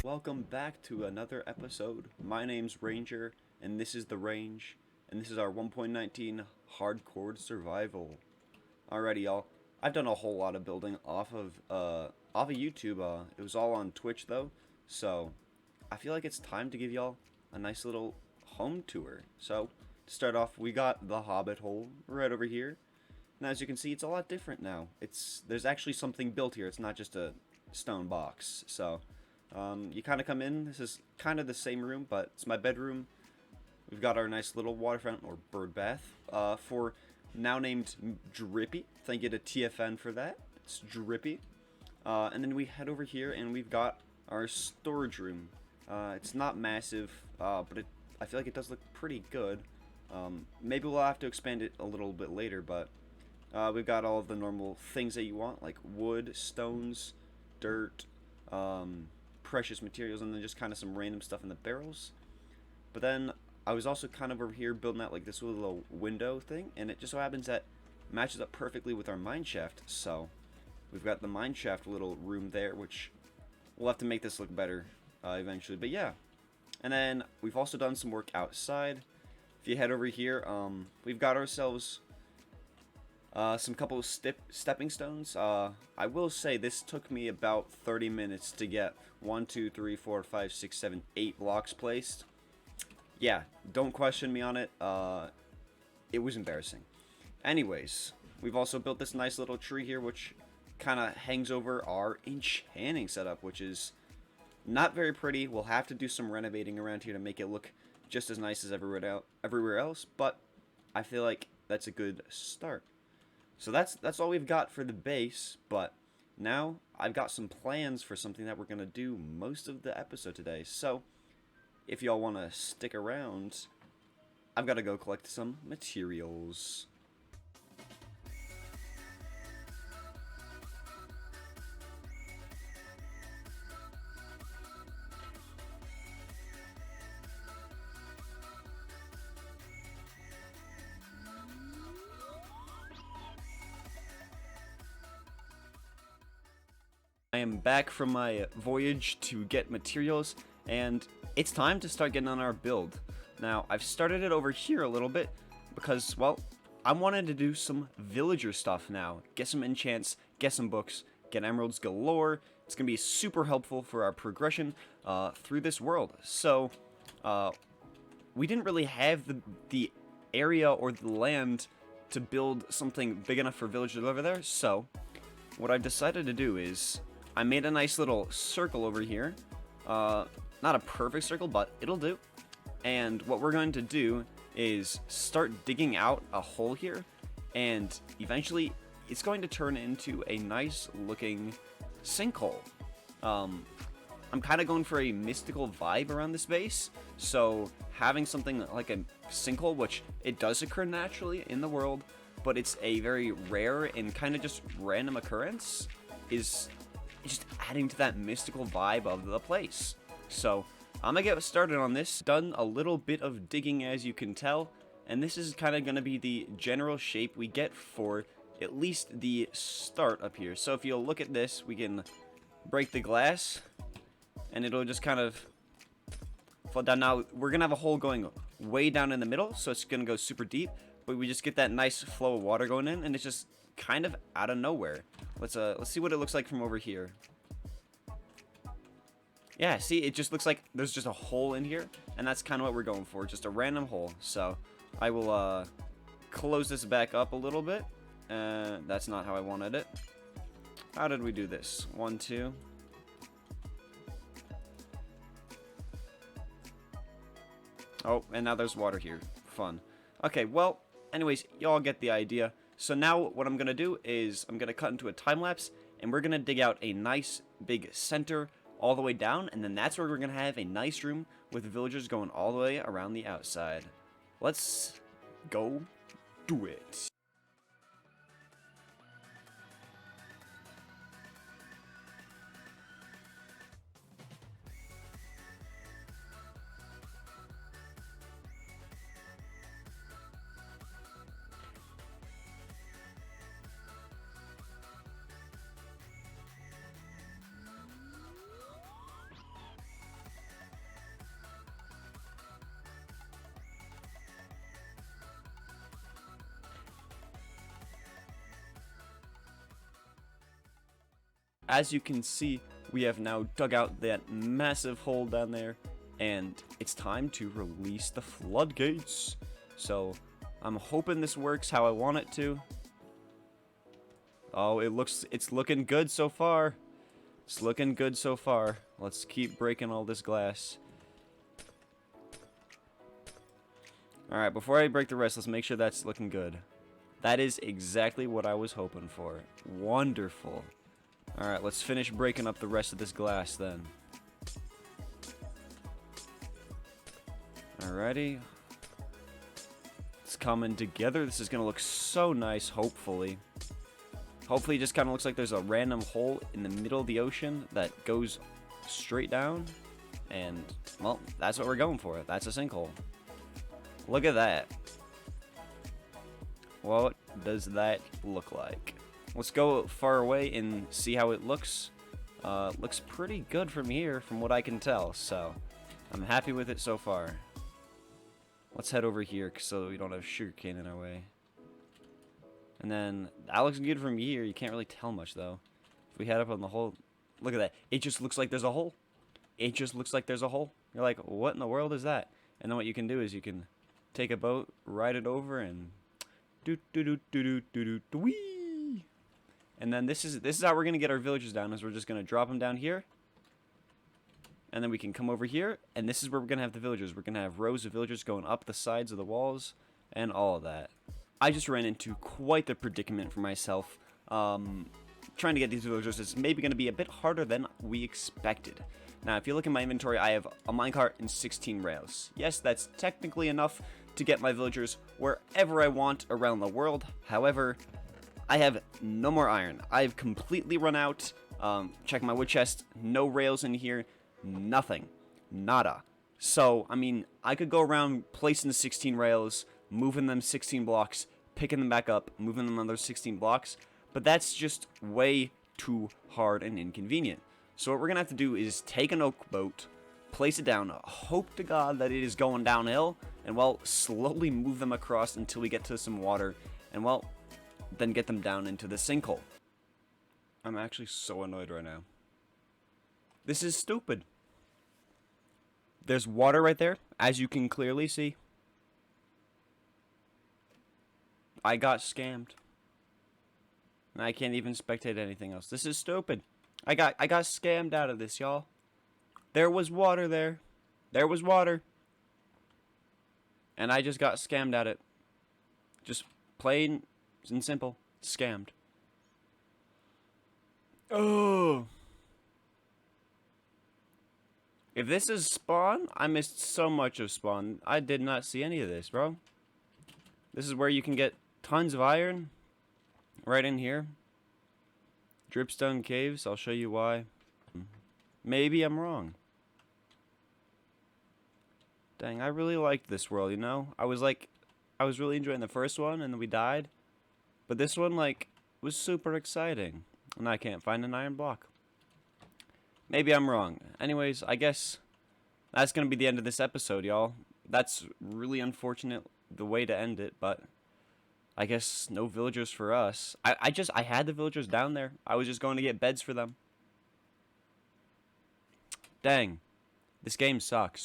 Welcome back to another episode. My name's Ranger, and this is The Range, and this is our 1.19 Hardcore Survival. Alrighty, y'all. I've done a whole lot of building off of YouTube. It was all on Twitch though, so I feel like it's time to give y'all a nice little home tour. So to start off, we got the Hobbit hole right over here. And as you can see, it's a lot different now. There's actually something built here. It's not just a stone box. So you kind of come in. This is kind of the same room, but it's my bedroom. We've got our nice little waterfront or bird bath for now named Drippy. Thank you to TFN for that. It's Drippy. And then we head over here and we've got our storage room. It's not massive, but I feel like it does look pretty good. Maybe we'll have to expand it a little bit later, but we've got all of the normal things that you want, like wood, stones, dirt, precious materials, and then just kind of some random stuff in the barrels. But then I was also kind of over here building out like this little window thing, and it just so happens that matches up perfectly with our mine shaft. So we've got the mine shaft little room there, which we'll have to make this look better eventually. But yeah, and then we've also done some work outside. If you head over here, we've got ourselves some couple of stepping stones. I will say this took me about 30 minutes to get 1, 2, 3, 4, 5, 6, 7, 8 blocks placed. Yeah, don't question me on it. It was embarrassing. Anyways, we've also built this nice little tree here, which kind of hangs over our enchanting setup, which is not very pretty. We'll have to do some renovating around here to make it look just as nice as everywhere else, but I feel like that's a good start. So that's all we've got for the base, but now I've got some plans for something that we're going to do most of the episode today. So if y'all want to stick around, I've got to go collect some materials. I am back from my voyage to get materials, and it's time to start getting on our build. Now, I've started it over here a little bit because, well, I wanted to do some villager stuff now. Get some enchants, get some books, get emeralds galore. It's going to be super helpful for our progression through this world. So, we didn't really have the area or the land to build something big enough for villagers over there, so what I've decided to do is I made a nice little circle over here. Not a perfect circle, but it'll do. And what we're going to do is start digging out a hole here, and eventually it's going to turn into a nice looking sinkhole. I'm kind of going for a mystical vibe around this base, so having something like a sinkhole, which it does occur naturally in the world, but it's a very rare and kind of just random occurrence, is just adding to that mystical vibe of the place. So I'm gonna get started on this. Done a little bit of digging, as you can tell, and this is kind of gonna be the general shape we get for at least the start up here. So if you'll look at this, we can break the glass and it'll just kind of fall down. Now we're gonna have a hole going way down in the middle, so it's gonna go super deep, but we just get that nice flow of water going in, and it's just kind of out of nowhere. Let's see what it looks like from over here. Yeah, see, it just looks like there's just a hole in here, and that's kind of what we're going for, just a random hole. So I will close this back up a little bit. That's not how I wanted it. How did we do this? 1, 2. Oh, and now there's water here. Fun. Okay, well, anyways, y'all get the idea. So now what I'm going to do is I'm going to cut into a time lapse, and we're going to dig out a nice big center all the way down, and then that's where we're going to have a nice room with villagers going all the way around the outside. Let's go do it. as you can see, we have now dug out that massive hole down there, and it's time to release the floodgates. So I'm hoping this works how I want it to. Oh, it's looking good so far. It's looking good so far. Let's keep breaking all this glass. Alright, before I break the rest, let's make sure that's looking good. That is exactly what I was hoping for. Wonderful. Alright, let's finish breaking up the rest of this glass then. Alrighty. It's coming together. This is going to look so nice, hopefully. Hopefully it just kind of looks like there's a random hole in the middle of the ocean that goes straight down. And, well, that's what we're going for. That's a sinkhole. Look at that. What does that look like? Let's go far away and see how it looks. Looks pretty good from here, from what I can tell. So, I'm happy with it so far. Let's head over here so we don't have sugarcane in our way. And then, that looks good from here. You can't really tell much, though. If we head up on the hole, look at that. It just looks like there's a hole. It just looks like there's a hole. You're like, what in the world is that? And then what you can do is you can take a boat, ride it over, and wee. And then this is how we're gonna get our villagers down. Is we're just gonna drop them down here, and then we can come over here, and this is where we're gonna have the villagers. We're gonna have rows of villagers going up the sides of the walls, and all of that. I just ran into quite the predicament for myself. Trying to get these villagers is maybe going to be a bit harder than we expected. Now, if you look at my inventory, I have a minecart and 16 rails. Yes, that's technically enough to get my villagers wherever I want around the world. However, I have no more iron. I've completely run out. Check my wood chest. No rails in here. Nothing. Nada. So, I mean, I could go around placing the 16 rails, moving them 16 blocks, picking them back up, moving them another 16 blocks, but that's just way too hard and inconvenient. So what we're going to have to do is take an oak boat, place it down, hope to God that it is going downhill, and, well, slowly move them across until we get to some water, and, well, then get them down into the sinkhole. I'm actually so annoyed right now. This is stupid. There's water right there, as you can clearly see. I got scammed. And I can't even spectate anything else. This is stupid. I got scammed out of this, y'all. There was water there. There was water. And I just got scammed at it. Just plain and simple. Scammed. Oh. If this is spawn, I missed so much of spawn. I did not see any of this, bro. This is where you can get tons of iron. Right in here. Dripstone caves. I'll show you why. Maybe I'm wrong. Dang, I really liked this world, you know? I was really enjoying the first one, and then we died. But this one, like, was super exciting. And I can't find an iron block. Maybe I'm wrong. Anyways, I guess that's going to be the end of this episode, y'all. That's really unfortunate, the way to end it, but I guess no villagers for us. I had the villagers down there. I was just going to get beds for them. Dang. This game sucks.